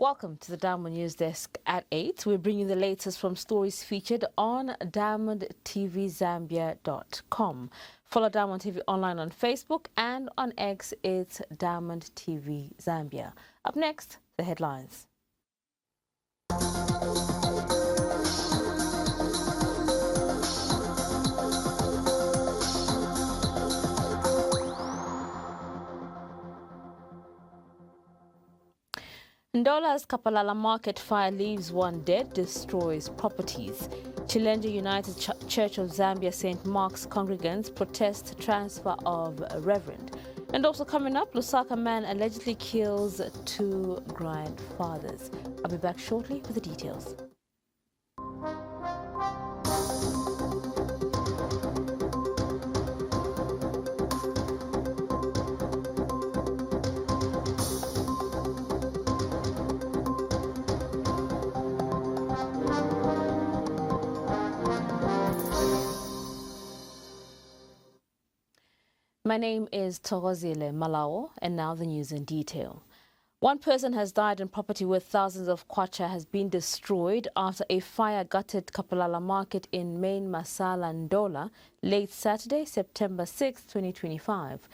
Welcome to the Diamond Newsdesk at 8. We're bringing the latest from stories featured on DiamondTVZambia.com. Follow Diamond TV online on Facebook, and on X it's Diamond TV Zambia. Up next, the headlines. Ndola's Kapalala market fire leaves one dead, destroys properties. Chilenje United Church of Zambia St. Mark's congregants protest transfer of a reverend. And also coming up, Lusaka man allegedly kills two grandfathers. I'll be back shortly with the details. My name is Torozile Malao, and now the news in detail. One person has died and property worth thousands of kwacha has been destroyed after a fire gutted Kapalala market in Main Masala, Ndola, late Saturday, September 6, 2025.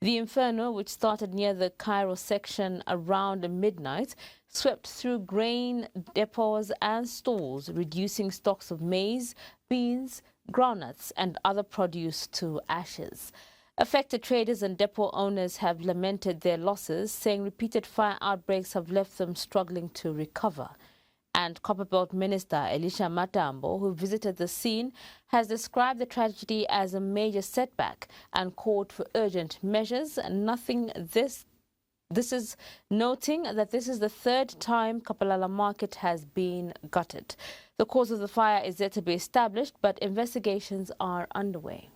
The inferno, which started near the Cairo section around midnight, swept through grain depots and stores, reducing stocks of maize, beans, groundnuts, and other produce to ashes. Affected traders and depot owners have lamented their losses, saying repeated fire outbreaks have left them struggling to recover. And Copperbelt Minister Elisha Matambo, who visited the scene, has described the tragedy as a major setback and called for urgent measures. This is noting that this is the third time Kapalala market has been gutted. The cause of the fire is yet to be established, but investigations are underway.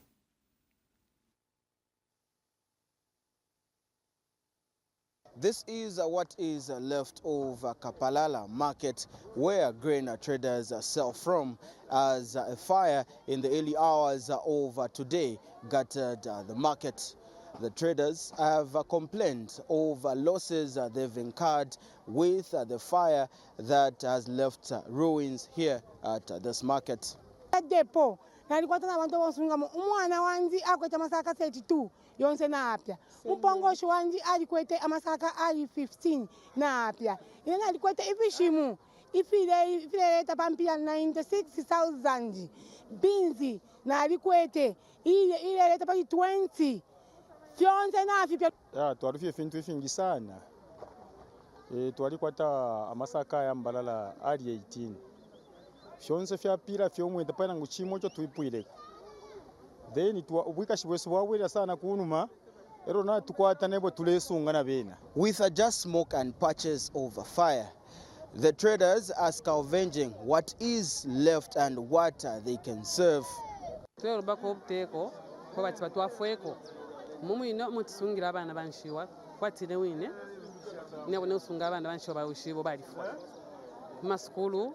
This is what is left of Kapalala market, where grain traders sell from, as a fire in the early hours of today gutted the market. The traders have complained of losses they've incurred with the fire that has left ruins here at this market. Umwana wanzi akweta masaka 32 yonse na apya. Mpongosho wanzi alikwete amasaka ali 15 na apya. Ina alikwete ifishimu ifile tapampia 96,000 binzi na alikwete ile leta paki 20 yonse na apya. Ya tuarufie fintu fingi sana. Tualikwata amasaka ya mbalala ali 18. Fyonse fyapira fyomwenda pana nguchimo cho tuipuile. Then ubwika shibweso wawela sana kunuma ero na tukwata nebo tulesunga na bena. With just smoke and patches of fire, the traders are scavenging what is left and what they can serve. Twero bako obteko ko bati batwafueko. Mumu ino mutisungira abana banshiwa kwatire wine. Ine bone usunga abana banshiwa bawushibo balifwa. Maskulu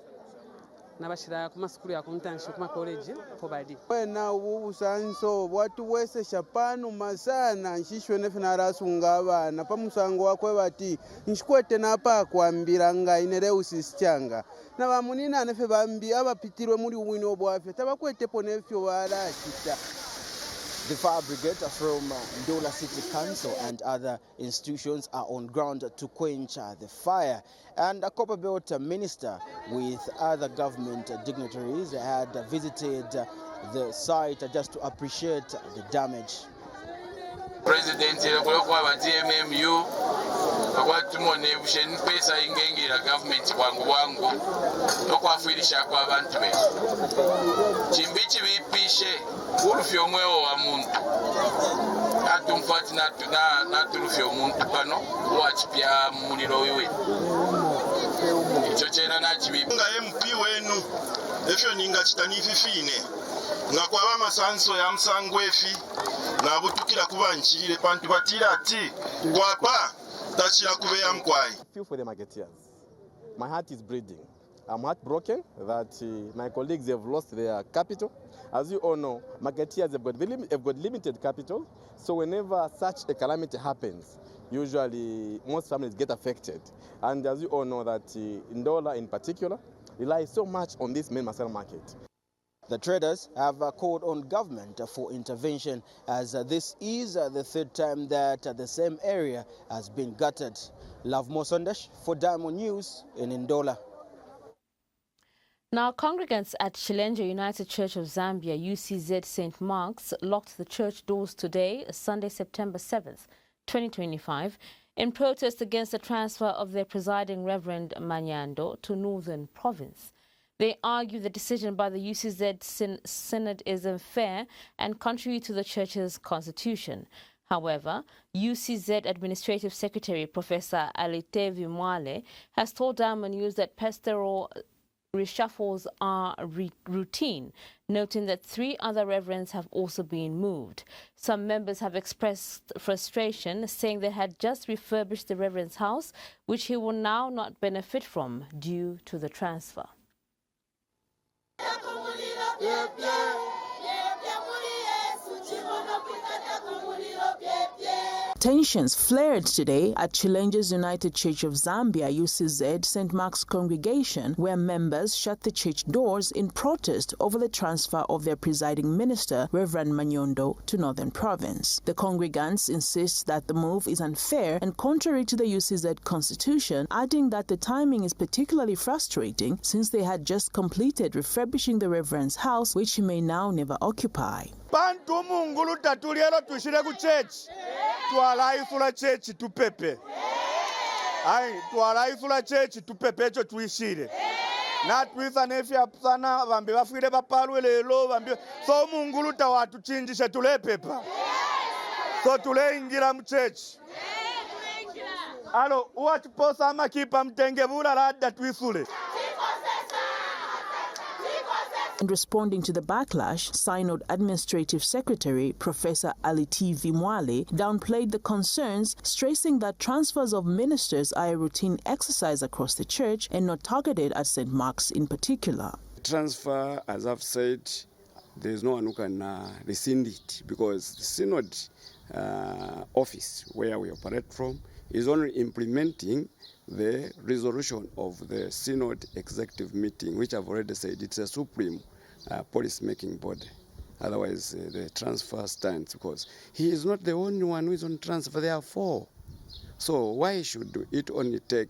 nabashira ku maskulu ya kuntansho ku college ko badi wena ubusanso watu wese shapanu masana nshishwe nefina rasunga abana pamusango wakwe bati nshkwete napa kwambira nga inere usisyanga na bamunina nefe bambi abapitirwe muri ubwino bwafye tabakwete ponefyo barashita. The fire brigade from Ndola City Council and other institutions are on ground to quench the fire. And a Copperbelt minister with other government dignitaries had visited the site just to appreciate the damage. President kwa DMMU akwatumonye busheni pesa ingengira government wangu okwafirisha kwa abantu be chimbichi bipishe urufyo mwewo wa muntu atumfati na turufyo muntu pano wachipya muliro wiwe icho chena nachibipa nga MP wenu efyo ninga chitanififine nga kwa masanso ya msangwefi na butukira kubanchirire pantu batira ati kwapa tachira kubeya mkwai. Feel for the marketeers. My heart is bleeding. I'm heartbroken that my colleagues have lost their capital. As you all know, marketeers have got limited capital, so whenever such a calamity happens, usually most families get affected. And as you all know that Ndola in particular relies so much on this main Masaka market. The traders have called on government for intervention, as this is the third time that the same area has been gutted. Love Mosondash for Diamond News in Ndola. Now, congregants at Chilenje United Church of Zambia, UCZ St. Mark's, locked the church doors today, Sunday, September 7th, 2025, in protest against the transfer of their presiding Reverend Manyando to Northern Province. They argue the decision by the UCZ Synod is unfair and contrary to the church's constitution. However, UCZ Administrative Secretary Professor Alitevi Mwale has told Diamond News that pastoral reshuffles are routine, noting that 3 other reverends have also been moved. Some members have expressed frustration, saying they had just refurbished the reverend's house, which he will now not benefit from due to the transfer. Tensions flared today at Chilenje's United Church of Zambia, UCZ, St. Mark's congregation, where members shut the church doors in protest over the transfer of their presiding minister, Reverend Manyando, to Northern Province. The congregants insist that the move is unfair and contrary to the UCZ constitution, adding that the timing is particularly frustrating since they had just completed refurbishing the Reverend's house, which he may now never occupy. Bantu mungulu tatulielo tushire ku church. Twalaifula church tupepe. Ai, twalaifula church tupepe cho tuishire. Na twisa nefya sana vambe vafire bapalwe lelo vambe so mungulu tawatu chinjishe tulepepa. So tuleingira mu church. Alo, uwachiposa makipa mtenge vula lada twisule. And responding to the backlash, Synod Administrative Secretary Professor Alitevi Mwale downplayed the concerns, stressing that transfers of ministers are a routine exercise across the church and not targeted at St. Mark's in particular. Transfer, as I've said, there is no one who can rescind it, because the Synod office, where we operate from, is only implementing the resolution of the Synod Executive Meeting, which I've already said it's a supreme policy-making body. Otherwise, the transfer stands, because he is not the only one who is on transfer. There are 4. So why should it only take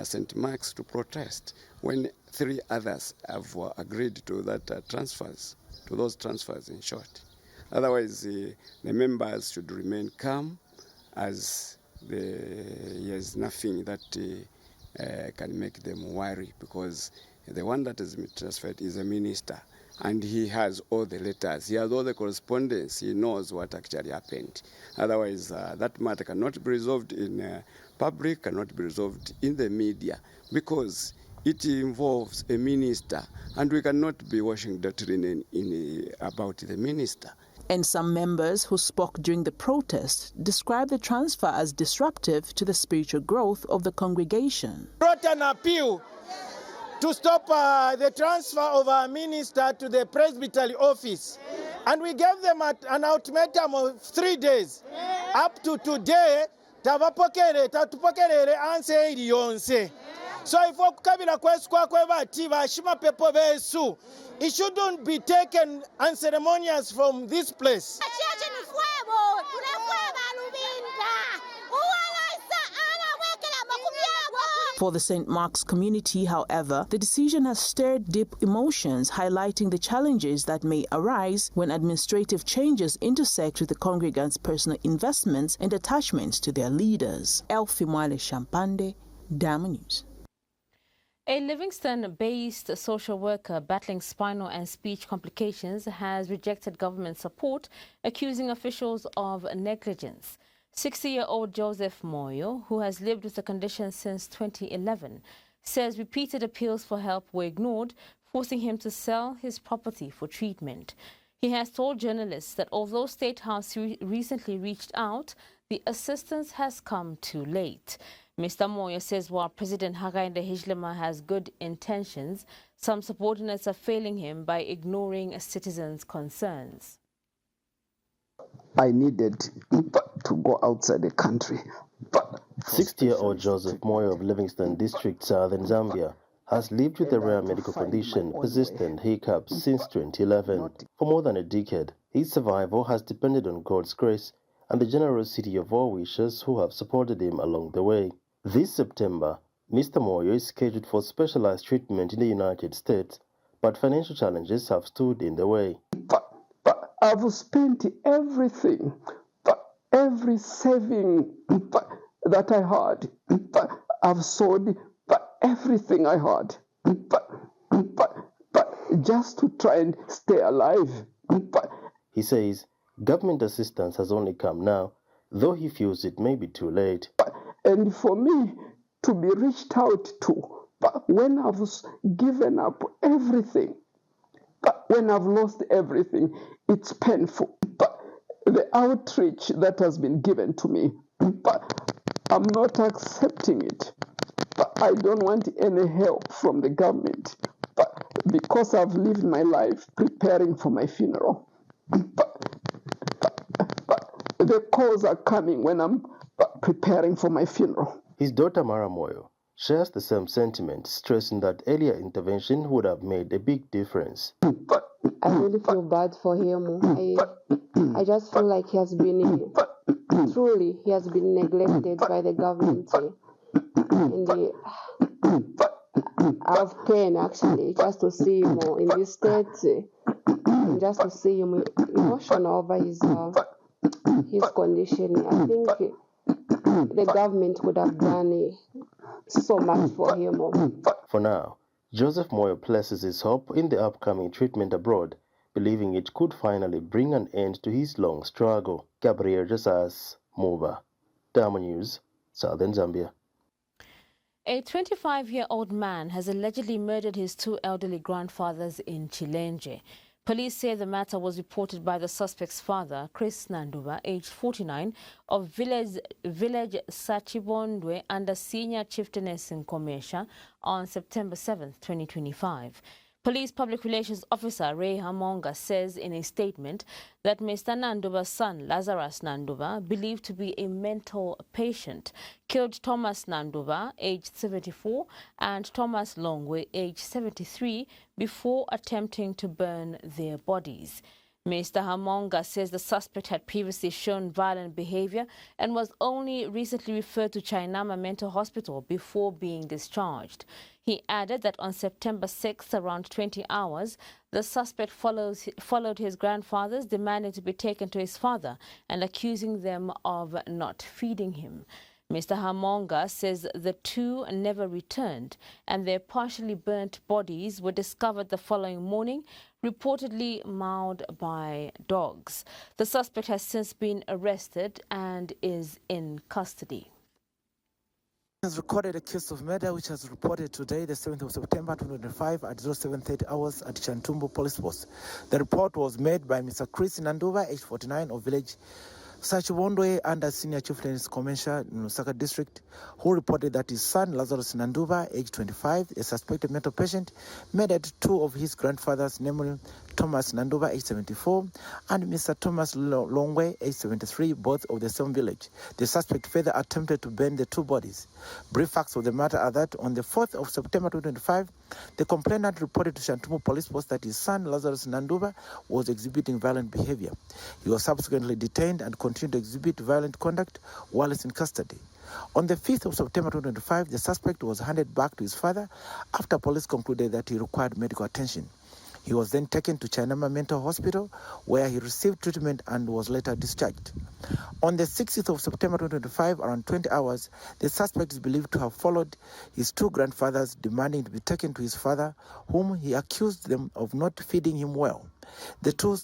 St. Mark's to protest when 3 others have agreed to that transfers, to those transfers in short? Otherwise, the members should remain calm, as there's nothing that can make them worry, because the one that has been transferred is a minister, and he has all the letters, he has all the correspondence, he knows what actually happened. Otherwise, that matter cannot be resolved in public, cannot be resolved in the media, because it involves a minister, and we cannot be washing doctrine about the minister. And some members who spoke during the protest described the transfer as disruptive to the spiritual growth of the congregation. Brought an appeal to stop the transfer of our minister to the presbytery office. And we gave them an ultimatum of 3 days. Up to today, tatupokerere anse iliyonse. So if okukabira kwesukwa kwebati bashima pepo besu, it shouldn't be taken unceremonious from this place. For the St. Mark's community, however, the decision has stirred deep emotions, highlighting the challenges that may arise when administrative changes intersect with the congregants' personal investments and attachments to their leaders. Elfie Mwale Shampande, Diamond News. A Livingston-based social worker battling spinal and speech complications has rejected government support, accusing officials of negligence. 60-year-old Joseph Moyo, who has lived with the condition since 2011, says repeated appeals for help were ignored, forcing him to sell his property for treatment. He has told journalists that although State House recently reached out, the assistance has come too late. Mr. Moyo says while President Hakainde Hichilema has good intentions, some subordinates are failing him by ignoring citizens' concerns. I needed to go outside the country 60-year-old Joseph Moyo of Livingston District, Southern Zambia, has lived with a rare medical condition, persistent hiccups, since 2011. For more than a decade, his survival has depended on God's grace and the generosity of all wishers who have supported him along the way. This September, Mr. Moyo is scheduled for specialized treatment in the United States, but financial challenges have stood in the way. I've spent everything, every saving that I had. I've sold everything I had, just to try and stay alive. He says government assistance has only come now, though he feels it may be too late. And for me to be reached out to, when I've given up everything, when I've lost everything, it's painful. The outreach that has been given to me, I'm not accepting it. I don't want any help from the government, because I've lived my life preparing for my funeral. The calls are coming when I'm preparing for my funeral. His daughter Mara Moyo shares the same sentiment, stressing that earlier intervention would have made a big difference. I really feel bad for him. I just feel like he has been neglected by the government. And I have pain actually just to see him in this state, just to see him emotional over his condition. I think the government would have done so much for him. For now, Joseph Moyo places his hope in the upcoming treatment abroad, believing it could finally bring an end to his long struggle. Gabriel Josas, Moba, Damo News, Southern Zambia. A 25-year-old man has allegedly murdered his two elderly grandfathers in Chilenje. Police say the matter was reported by the suspect's father, Chris Nanduba, aged 49, of village Sachibondwe under senior chieftainess in Komesha on September 7, 2025. Police Public Relations Officer Ray Hamonga says in a statement that Mr. Nanduba's son, Lazarus Nanduba, believed to be a mental patient, killed Thomas Nanduba, aged 74, and Thomas Longwe, aged 73, before attempting to burn their bodies. Mr. Hamonga says the suspect had previously shown violent behavior and was only recently referred to Chainama Mental Hospital before being discharged. He added that on September 6th, around 20 hours, the suspect followed his grandfathers, demanding to be taken to his father and accusing them of not feeding him. Mr. Hamonga says the two never returned and their partially burnt bodies were discovered the following morning, reportedly mauled by dogs. The suspect has since been arrested and is in custody. Has recorded a case of murder which has reported today, the 7th of September 2025 at 07:30 hours at Chantumbu Police Post. The report was made by Mr. Chris Nanduba, age 49, of village Sachibondwe under senior chieftainess Komesha in Lusaka district, who reported that his son Lazarus Nanduba, age 25, a suspected mental patient, murdered two of his grandfathers, namely Thomas Nanduba, age 74, and Mr. Thomas Longwe, age 73, both of the same village. The suspect further attempted to burn the two bodies. Brief facts of the matter are that on the 4th of September 2025, the complainant reported to Chantumbu Police Post that his son Lazarus Nanduba was exhibiting violent behavior. He was subsequently detained and continued to exhibit violent conduct while in custody. On the 5th of September 2025, the suspect was handed back to his father after police concluded that he required medical attention. He was then taken to Chainama Mental Hospital, where he received treatment and was later discharged. On the 6th of September 2025, around 20 hours, the suspect is believed to have followed his two grandfathers, demanding to be taken to his father, whom he accused them of not feeding him well. The two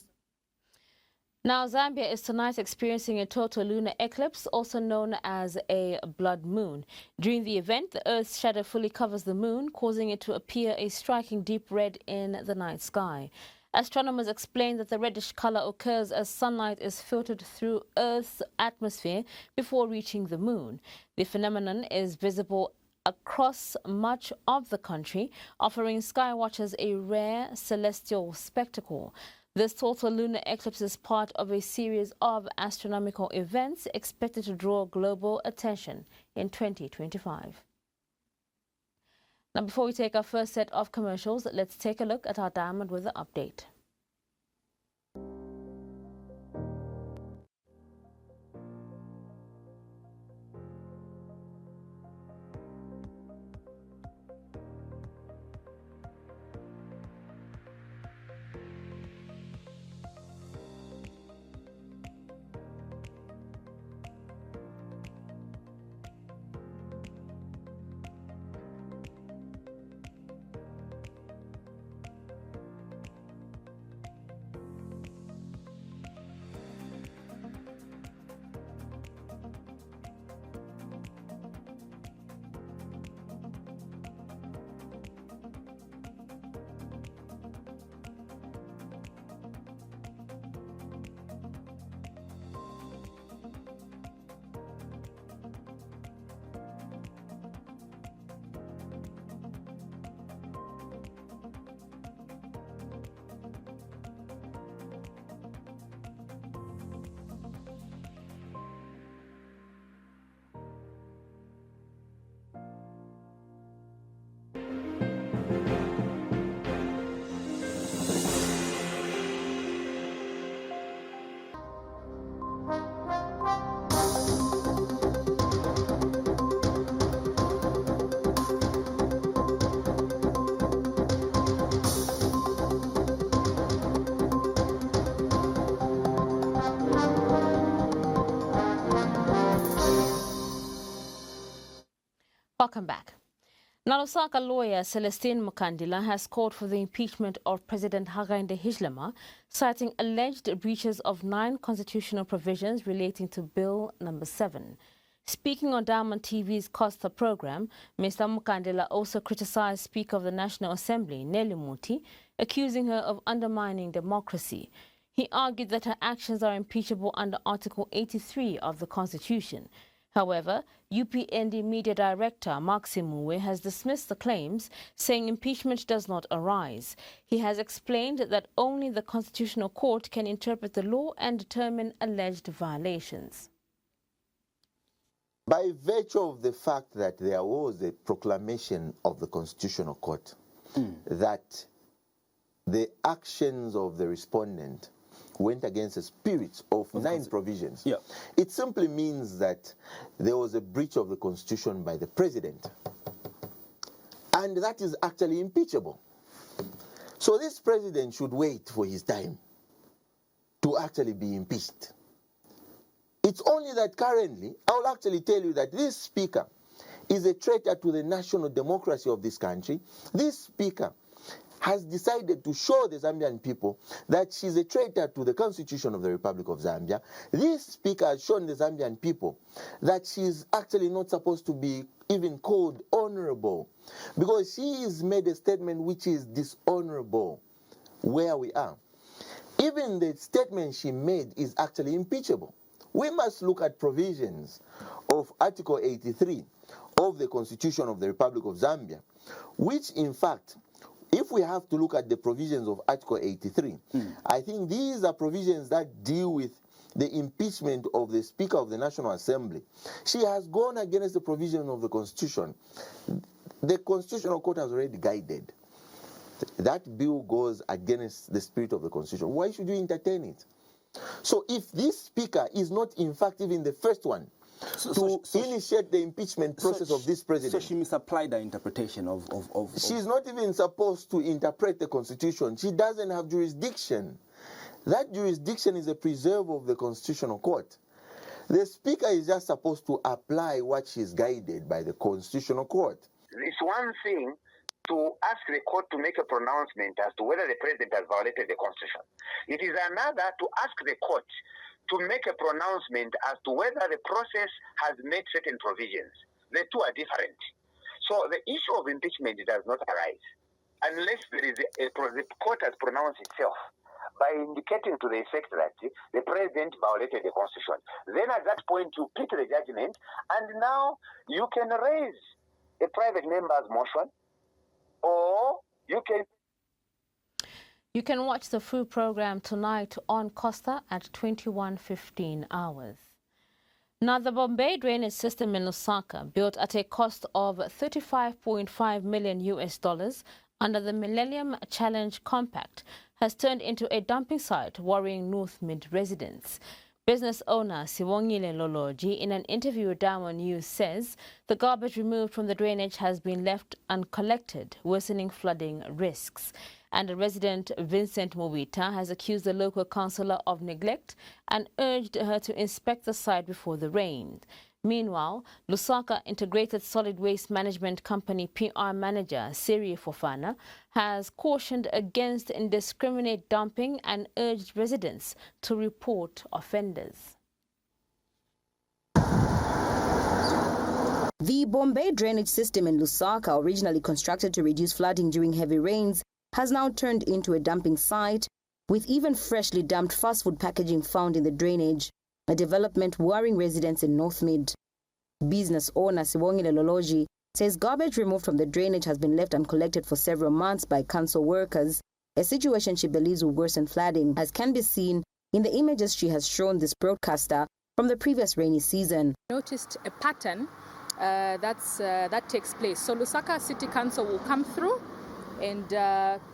Now, Zambia is tonight experiencing a total lunar eclipse, also known as a blood moon. During the event, the Earth's shadow fully covers the moon, causing it to appear a striking deep red in the night sky. Astronomers explain that the reddish color occurs as sunlight is filtered through Earth's atmosphere before reaching the moon. The phenomenon is visible across much of the country, offering sky watchers a rare celestial spectacle. This total lunar eclipse is part of a series of astronomical events expected to draw global attention in 2025. Now, before we take our first set of commercials, let's take a look at our Diamond Weather update. Welcome back. Now, Lusaka lawyer Celestine Mukandila has called for the impeachment of President Hakainde Hichilema, citing alleged breaches of 9 constitutional provisions relating to Bill No. 7. Speaking on Diamond TV's Costa program, Mr. Mukandila also criticized Speaker of the National Assembly, Nelly Muti, accusing her of undermining democracy. He argued that her actions are impeachable under Article 83 of the Constitution. However, UPND Media Director Maxim Muwe has dismissed the claims, saying impeachment does not arise. He has explained that only the Constitutional Court can interpret the law and determine alleged violations. By virtue of the fact that there was a proclamation of the Constitutional Court that the actions of the respondent went against the spirit of 9 provisions. It simply means that there was a breach of the Constitution by the President. And that is actually impeachable. So this President should wait for his time to actually be impeached. It's only that currently, I will actually tell you that this Speaker is a traitor to the national democracy of this country. This Speaker has decided to show the Zambian people that she's a traitor to the Constitution of the Republic of Zambia. This Speaker has shown the Zambian people that she's actually not supposed to be even called honorable, because she has made a statement which is dishonorable where we are. Even the statement she made is actually impeachable. We must look at provisions of Article 83 of the Constitution of the Republic of Zambia, which in fact, if we have to look at the provisions of Article 83, I think these are provisions that deal with the impeachment of the Speaker of the National Assembly. She has gone against the provision of the Constitution. The Constitutional Court has already guided. That bill goes against the spirit of the Constitution. Why should you entertain it? So if this Speaker is not in fact even the first one to initiate the impeachment process of this president. So she misapplied the interpretation of... She's not even supposed to interpret the Constitution. She doesn't have jurisdiction. That jurisdiction is a preserve of the Constitutional Court. The Speaker is just supposed to apply what she's guided by the Constitutional Court. It's one thing to ask the court to make a pronouncement as to whether the president has violated the Constitution. It is another to ask the court to make a pronouncement as to whether the process has made certain provisions. The two are different. So the issue of impeachment does not arise unless there is the court has pronounced itself by indicating to the effect that the president violated the Constitution. Then at that point you pick the judgment, and now you can raise a private member's motion, or you can... You can watch the full program tonight on Costa at 21:15 hours. Now, the Bombay drainage system in Lusaka, built at a cost of $35.5 million under the Millennium Challenge Compact, has turned into a dumping site, worrying North Mid residents. Business owner Sibongile Loloji, in an interview with Diamond News, says the garbage removed from the drainage has been left uncollected, worsening flooding risks. And resident Vincent Mubita has accused the local councillor of neglect and urged her to inspect the site before the rain. Meanwhile, Lusaka Integrated Solid Waste Management Company PR manager Siri Fofana has cautioned against indiscriminate dumping and urged residents to report offenders. The Bombay drainage system in Lusaka, originally constructed to reduce flooding during heavy rains, has now turned into a dumping site, with even freshly dumped fast food packaging found in the drainage, a development worrying residents in North Mid. Business owner Sibongile Loloji says garbage removed from the drainage has been left uncollected for several months by council workers, a situation she believes will worsen flooding, as can be seen in the images she has shown this broadcaster from the previous rainy season. Noticed a pattern that takes place. So Lusaka City Council will come through and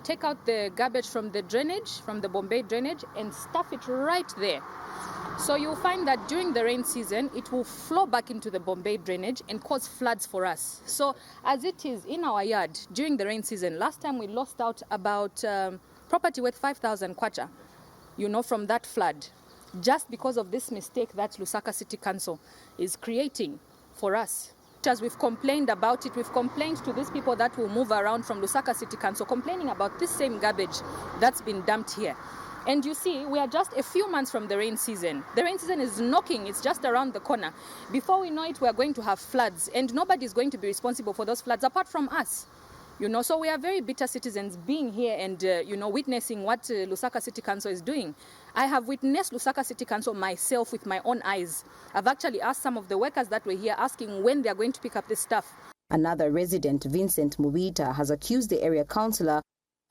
take out the garbage from the drainage, from the Bombay drainage, and stuff it right there. So you'll find that during the rain season, it will flow back into the Bombay drainage and cause floods for us. So as it is in our yard during the rain season, last time we lost out about property worth 5,000 kwacha, from that flood, just because of this mistake that Lusaka City Council is creating for us. As we've complained about it, we've complained to these people that will move around from Lusaka City Council, complaining about this same garbage that's been dumped here. And you see, we are just a few months from the rain season. The rain season is knocking, it's just around the corner. Before we know it, we are going to have floods, and nobody is going to be responsible for those floods apart from us. So we are very bitter citizens being here and, witnessing what Lusaka City Council is doing. I have witnessed Lusaka City Council myself with my own eyes. I've actually asked some of the workers that were here, asking when they are going to pick up this stuff. Another resident, Vincent Mubita, has accused the area councillor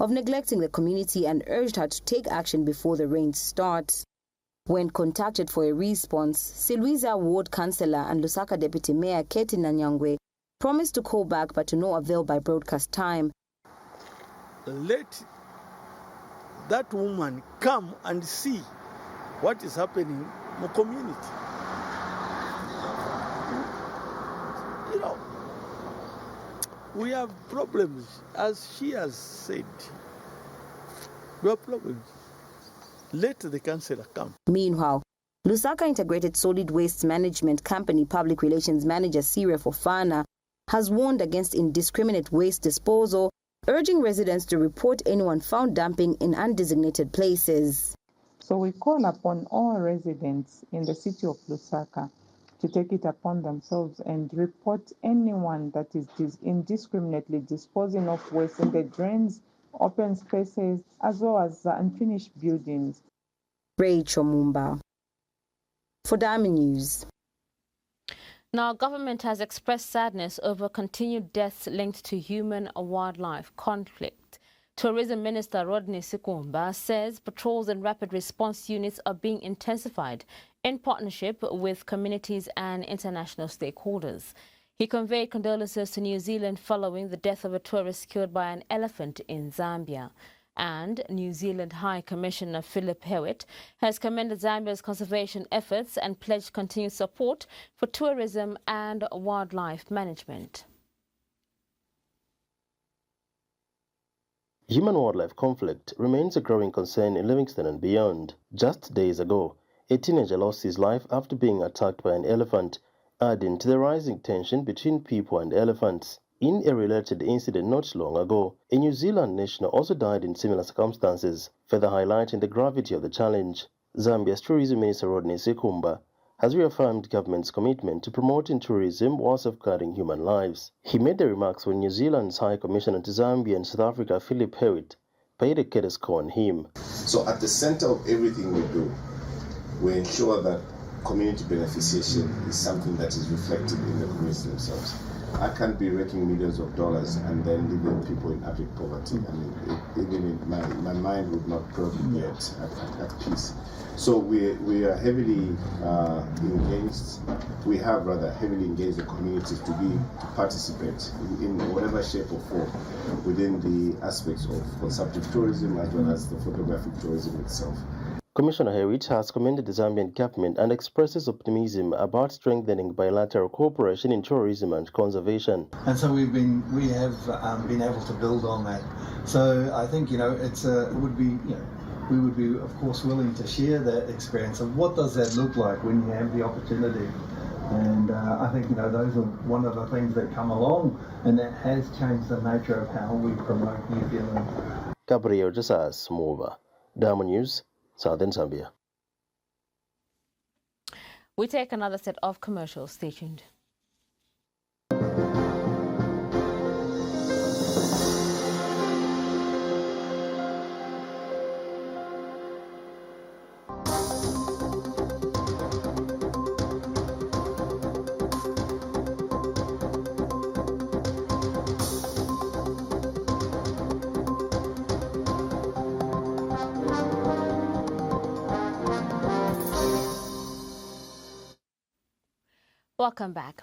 of neglecting the community and urged her to take action before the rain starts. When contacted for a response, Siluiza Ward Councillor and Lusaka Deputy Mayor Keti Nanyangwe promised to call back, but to no avail by broadcast time. Let that woman come and see what is happening in the community. We have problems, as she has said. We have problems. Let the councillor come. Meanwhile, Lusaka Integrated Solid Waste Management Company Public Relations Manager Siri Fofana has warned against indiscriminate waste disposal, urging residents to report anyone found dumping in undesignated places. So we call upon all residents in the city of Lusaka to take it upon themselves and report anyone that is indiscriminately disposing of waste in the drains, open spaces, as well as unfinished buildings. Rachel Mumba for Diamond News. Now, government has expressed sadness over continued deaths linked to human-wildlife conflict. Tourism Minister Rodney Sikumba says patrols and rapid response units are being intensified in partnership with communities and international stakeholders. He conveyed condolences to New Zealand following the death of a tourist killed by an elephant in Zambia. And New Zealand High Commissioner Philip Hewitt has commended Zambia's conservation efforts and pledged continued support for tourism and wildlife management. Human-wildlife conflict remains a growing concern in Livingstone and beyond. Just days ago, a teenager lost his life after being attacked by an elephant, adding to the rising tension between people and elephants. In a related incident not long ago, a New Zealand national also died in similar circumstances, further highlighting the gravity of the challenge. Zambia's Tourism Minister Rodney Sikumba has reaffirmed government's commitment to promoting tourism while safeguarding human lives. He made the remarks when New Zealand's High Commissioner to Zambia and South Africa Philip Hewitt paid a courtesy call on him. So at the center of everything we do, we ensure that community beneficiation is something that is reflected in the communities themselves. I can't be raking millions of dollars and then leaving people in abject poverty. I mean, my mind would not probably be at peace. So we are heavily engaged. We have rather heavily engaged the communities to participate in whatever shape or form within the aspects of consumptive tourism as well as the photographic tourism itself. Commissioner Hewitt has commended the Zambian government and expresses optimism about strengthening bilateral cooperation in tourism and conservation. And so we have been able to build on that. So I think we would be of course willing to share that experience of what does that look like when you have the opportunity. And I think those are one of the things that come along, and that has changed the nature of how we promote New Zealand. Gabriel Jasas Mova, Diamond News, Southern Zambia. We take another set of commercials. Stay tuned. Welcome back.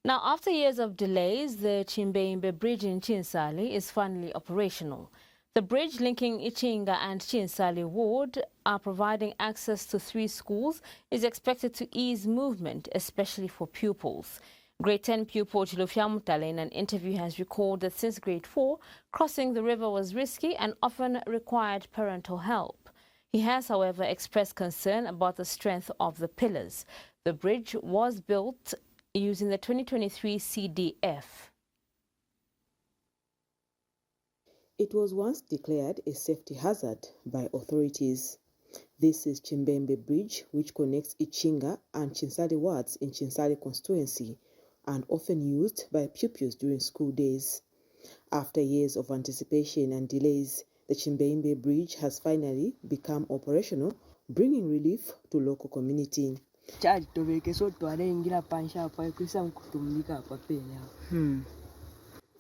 Now, after years of delays, the Chimbembe Bridge in Chinsali is finally operational. The bridge linking Ichinga and Chinsali Ward are providing access to 3 schools is expected to ease movement, especially for pupils. Grade 10 pupil Chilufya Mutale in an interview has recalled that since grade 4, crossing the river was risky and often required parental help. He has, however, expressed concern about the strength of the pillars. The bridge was built using the 2023 CDF. It was once declared a safety hazard by authorities. This is Chimbembe Bridge, which connects Ichinga and Chinsali wards in Chinsali constituency and often used by pupils during school days. After years of anticipation and delays, the Chimbembe Bridge has finally become operational, bringing relief to local community.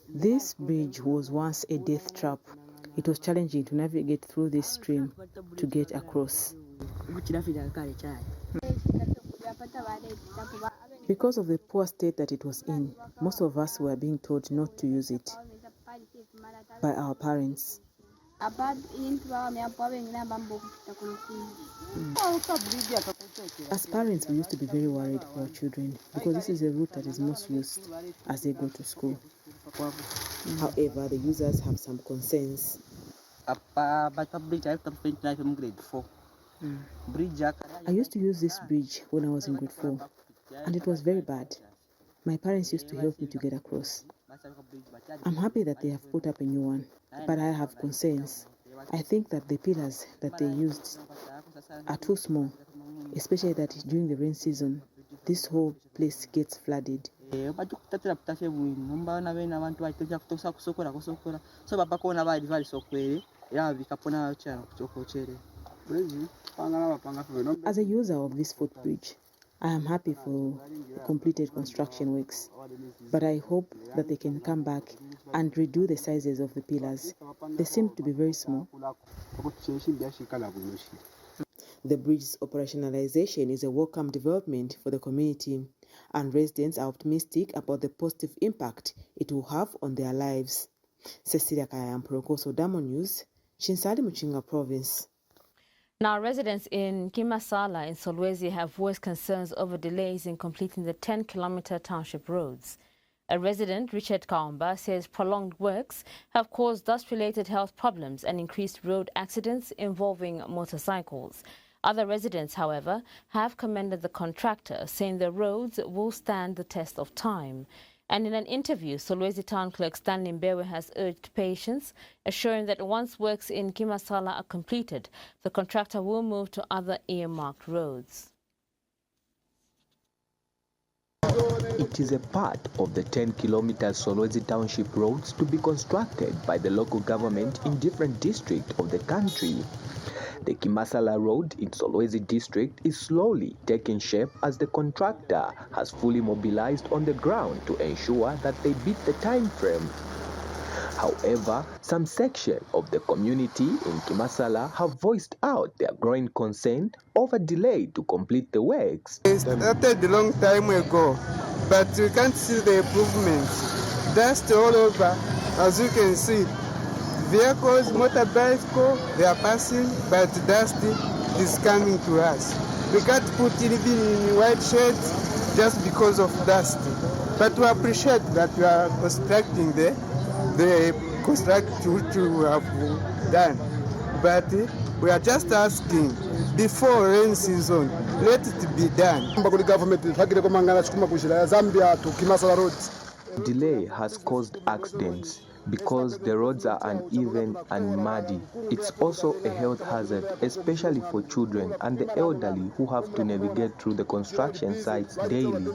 This bridge was once a death trap. It was challenging to navigate through this stream to get across. Because of the poor state that it was in, most of us were being told not to use it by our parents. As parents, we used to be very worried for our children because this is a route that is most used as they go to school. However, the users have some concerns. I used to use this bridge when I was in grade 4, and it was very bad. My parents used to help me to get across. I'm happy that they have put up a new one, but I have concerns. I think that the pillars that they used are too small, especially that during the rain season, this whole place gets flooded. As a user of this footbridge, I am happy for the completed construction works, but I hope that they can come back and redo the sizes of the pillars. They seem to be very small. The bridge's operationalization is a welcome development for the community, and residents are optimistic about the positive impact it will have on their lives. Cecilia Kayamprokoso, Diamond News, Chinsali Muchinga Province. Now, residents in Kimasala in Solwezi have voiced concerns over delays in completing the 10-kilometer township roads. A resident, Richard Kaumba, says prolonged works have caused dust-related health problems and increased road accidents involving motorcycles. Other residents, however, have commended the contractor, saying the roads will stand the test of time. And in an interview, Solwezi Town Clerk Stanley Mbewe has urged patience, assuring that once works in Kimasala are completed, the contractor will move to other earmarked roads. It is a part of the 10-kilometer Solwezi Township roads to be constructed by the local government in different districts of the country. The Kimasala Road in Solwezi district is slowly taking shape as the contractor has fully mobilized on the ground to ensure that they beat the time frame. However, some section of the community in Kimasala have voiced out their growing concern over delay to complete the works. It started a long time ago, but we can't see the improvements. Dust all over, as you can see. Vehicles, motorbikes, they are passing, but dust is coming to us. We can't put even in white shades just because of dust. But we appreciate that we are constructing the construction which we have done. But we are just asking, before rain season, let it be done. Delay has caused accidents because the roads are uneven and muddy. It's also a health hazard, especially for children and the elderly who have to navigate through the construction sites daily.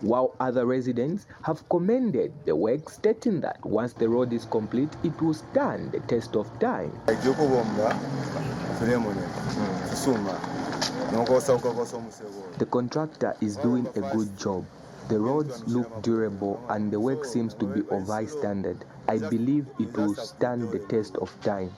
While other residents have commended the work, stating that once the road is complete, it will stand the test of time. The contractor is doing a good job. The roads look durable and the work seems to be of high standard. I believe it will stand the test of time.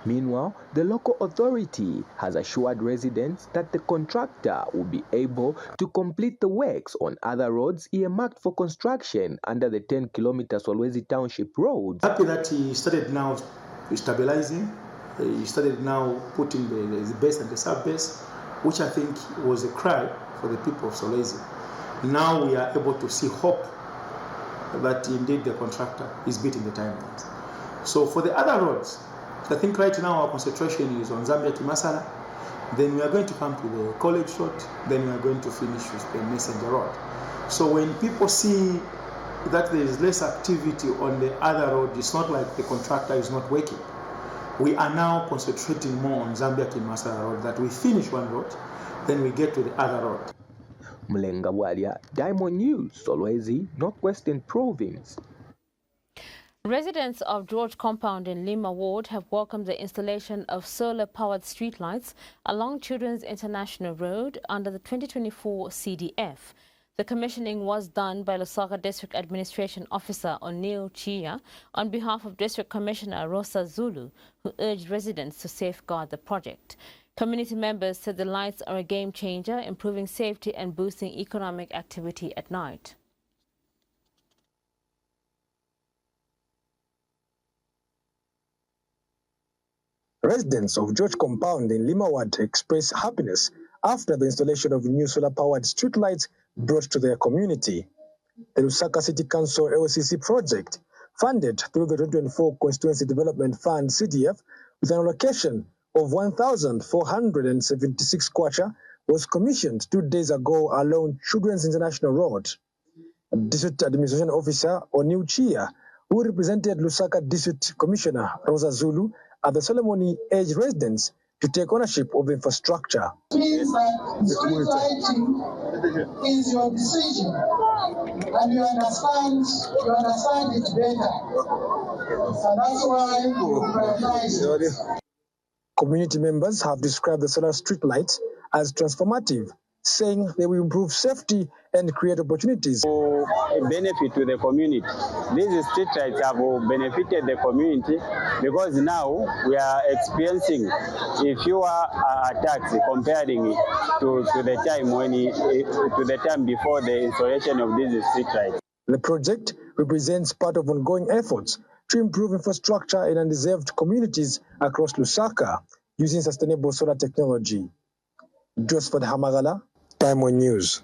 Meanwhile, the local authority has assured residents that the contractor will be able to complete the works on other roads earmarked for construction under the 10-kilometer Solwezi Township road. Happy that he started now stabilizing, he started now putting the base and the sub-base, which I think was a cry for the people of Solwezi. Now we are able to see hope that indeed the contractor is beating the timelines. So for the other roads, I think right now our concentration is on Zambia Kimasala, then we are going to come to the College Road, then we are going to finish with the Messenger Road. So when people see that there is less activity on the other road, it's not like the contractor is not working. We are now concentrating more on Zambia Kimasala Road, that we finish one road, then we get to the other road. Mlenga Bwalia, Diamond News, Solwezi, Northwestern Province. Residents of George Compound in Lima Ward have welcomed the installation of solar-powered streetlights along Children's International Road under the 2024 CDF. The commissioning was done by Lusaka District Administration Officer O'Neill Chia on behalf of District Commissioner Rosa Zulu, who urged residents to safeguard the project. Community members said the lights are a game changer, improving safety and boosting economic activity at night. Residents of George Compound in Lima Ward expressed happiness after the installation of new solar-powered streetlights brought to their community. The Lusaka City Council LCC project, funded through the 2024 Constituency Development Fund CDF, with an allocation of 1,476 kwacha, was commissioned 2 days ago along Children's International Road. District Administration Officer O'Neill Chia, who represented Lusaka District Commissioner Rosa Zulu at the ceremony, urged residents to take ownership of the infrastructure. Means that street lighting is your decision, and you understand it better, and that's why you prioritize it. Community members have described the solar street lights as transformative, saying they will improve safety and create opportunities. For a benefit to the community. These street lights have benefited the community because now we are experiencing a fewer attacks comparing to the time before the installation of these street lights. The project represents part of ongoing efforts to improve infrastructure in undeserved communities across Lusaka using sustainable solar technology. Joseph Hamagala, Time One News.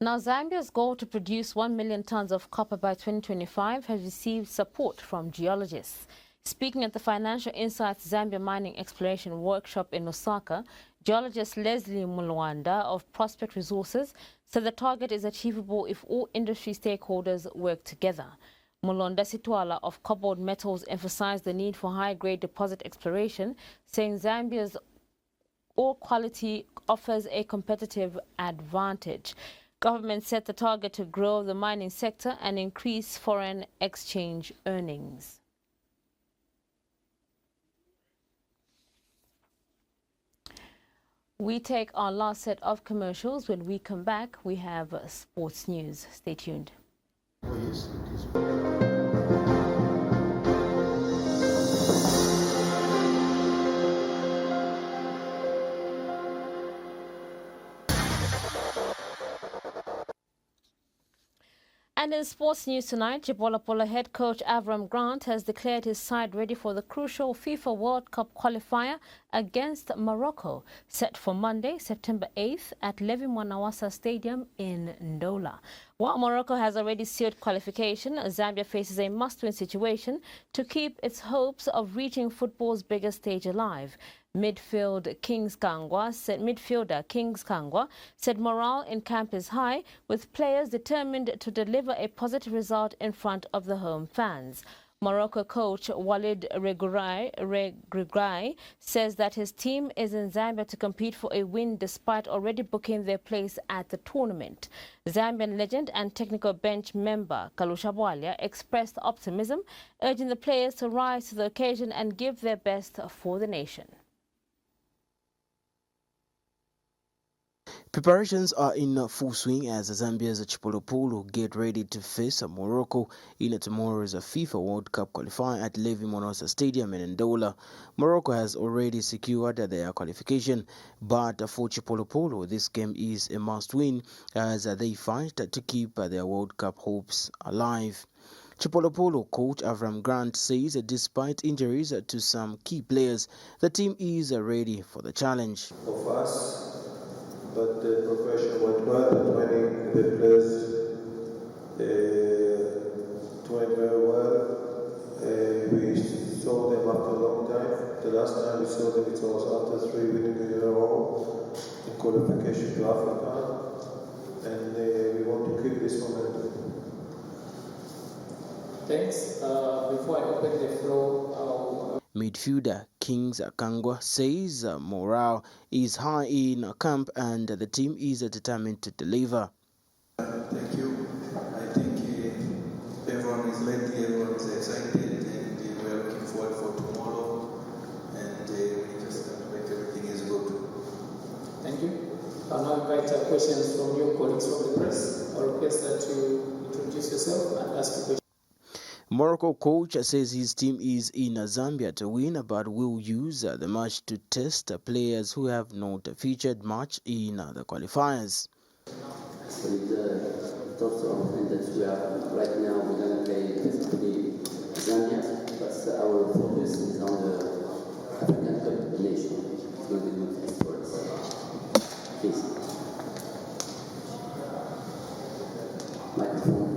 Now, Zambia's goal to produce 1 million tons of copper by 2025 has received support from geologists. Speaking at the Financial Insights Zambia Mining Exploration Workshop in Lusaka, geologist Leslie Mulwanda of Prospect Resources said the target is achievable if all industry stakeholders work together. Mulonda Sitwala of Cobalt Metals emphasized the need for high-grade deposit exploration, saying Zambia's or quality offers a competitive advantage. Government set the target to grow the mining sector and increase foreign exchange earnings. We take our last set of commercials. When we come back, we have sports news. Stay tuned. Oh, yes, it is. And in sports news tonight, Chibolopolo head coach Avram Grant has declared his side ready for the crucial FIFA World Cup qualifier against Morocco, set for Monday, September 8th at Levi Mwanawasa Stadium in Ndola. While Morocco has already sealed qualification, Zambia faces a must-win situation to keep its hopes of reaching football's biggest stage alive. Midfielder Kings Kangwa said morale in camp is high, with players determined to deliver a positive result in front of the home fans. Morocco coach Walid Regragui says that his team is in Zambia to compete for a win despite already booking their place at the tournament. Zambian legend and technical bench member Kalusha Bwalia expressed optimism, urging the players to rise to the occasion and give their best for the nation. Preparations are in full swing as Zambia's Chipolopolo get ready to face Morocco in tomorrow's FIFA World Cup qualifier at Levi Mwanawasa Stadium in Ndola. Morocco has already secured their qualification, but for Chipolopolo, this game is a must-win as they fight to keep their World Cup hopes alive. Chipolopolo coach Avram Grant says despite injuries to some key players, the team is ready for the challenge. Of us, but the profession went well, the training, the players trained very well. We saw them after a long time. The last time we saw them, it was after 3 winnings in a row in qualification to Africa, and we want to keep this momentum. Thanks. Before I open the floor, Midfielder Kings Kangwa says morale is high in camp and the team is determined to deliver. Thank you. I think everyone is ready, everyone is excited, and we are looking forward for tomorrow, and we just have to make everything is good. Thank you. I'll now invite questions from your colleagues from the press. I'll request that you introduce yourself and ask a question. Morocco coach says his team is in Zambia to win, but will use the match to test players who have not featured much in the qualifiers. With the thoughts of and that we are right now we're going to play basically Zambia, but our focus is on the African Cup nation. It's going to be good for us. Please. Microphone.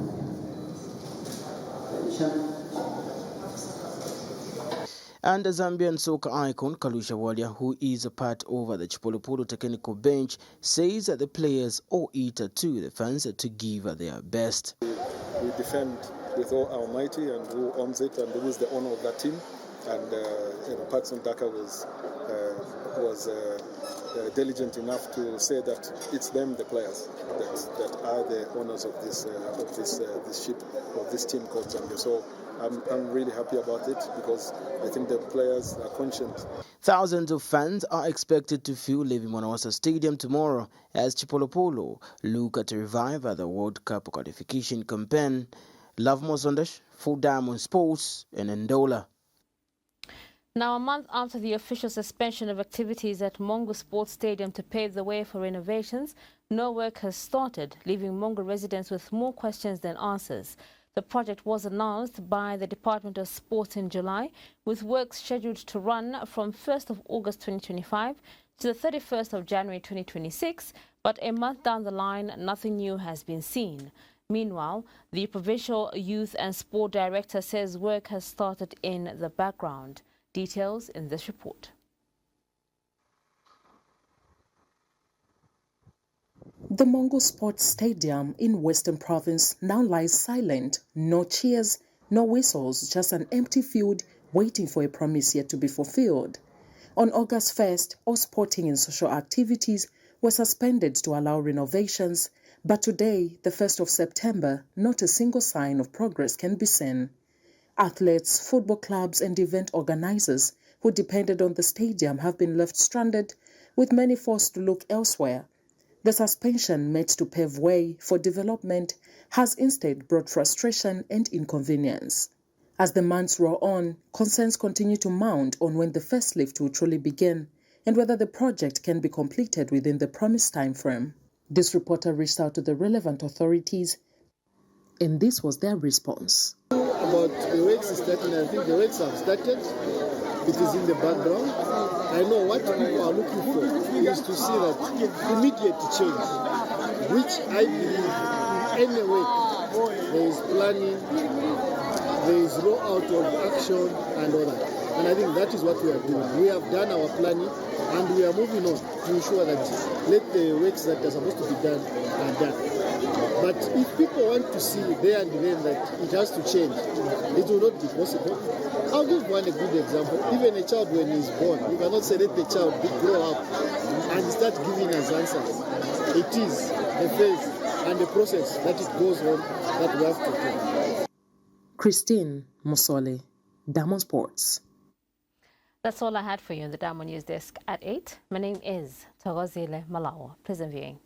And the Zambian soccer icon Kalusha Bwalia, who is a part of the Chipolopolo technical bench, says that the players owe it to the fans to give their best. We defend with all our mighty, and who owns it and who is the owner of that team. And Patson Daka was diligent enough to say that it's them, the players, that are the owners of this ship, of this team called Zambia. So I'm really happy about it because I think the players are conscious. Thousands of fans are expected to fill Levi Mwanawasa Stadium tomorrow as Chipolopolo look to revive the World Cup qualification campaign. Love Mozondash, Full Diamond Sports, in Ndola. Now, a month after the official suspension of activities at Mongo Sports Stadium to pave the way for renovations, no work has started, leaving Mongo residents with more questions than answers. The project was announced by the Department of Sports in July, with work scheduled to run from 1st of August 2025 to the 31st of January 2026, but a month down the line, nothing new has been seen. Meanwhile, the Provincial Youth and Sport Director says work has started in the background. Details in this report. The Mongo Sports Stadium in Western Province now lies silent. No cheers, no whistles, just an empty field waiting for a promise yet to be fulfilled. On August 1st, all sporting and social activities were suspended to allow renovations, but today, the 1st of September, not a single sign of progress can be seen. Athletes, football clubs and event organizers who depended on the stadium have been left stranded, with many forced to look elsewhere. The suspension meant to pave way for development has instead brought frustration and inconvenience. As the months roll on, concerns continue to mount on when the first lift will truly begin and whether the project can be completed within the promised time frame. This reporter reached out to the relevant authorities, and this was their response. About the works starting, I think the works have started. It is in the background. I know what people are looking for is to see that immediate change, which I believe in any way there is planning, there is rollout of action and all that. And I think that is what we are doing. We have done our planning and we are moving on to ensure that let the works that are supposed to be done are done. But if people want to see there and then that it has to change, it will not be possible. I'll give one a good example. Even a child when he's born, you cannot say let the child grow up and start giving us answers. It is a phase and a process that it goes on that we have to do. Christine Musole, Diamond Sports. That's all I had for you in the Diamond News Desk at 8. My name is Thokozile Malawa. Pleasant viewing.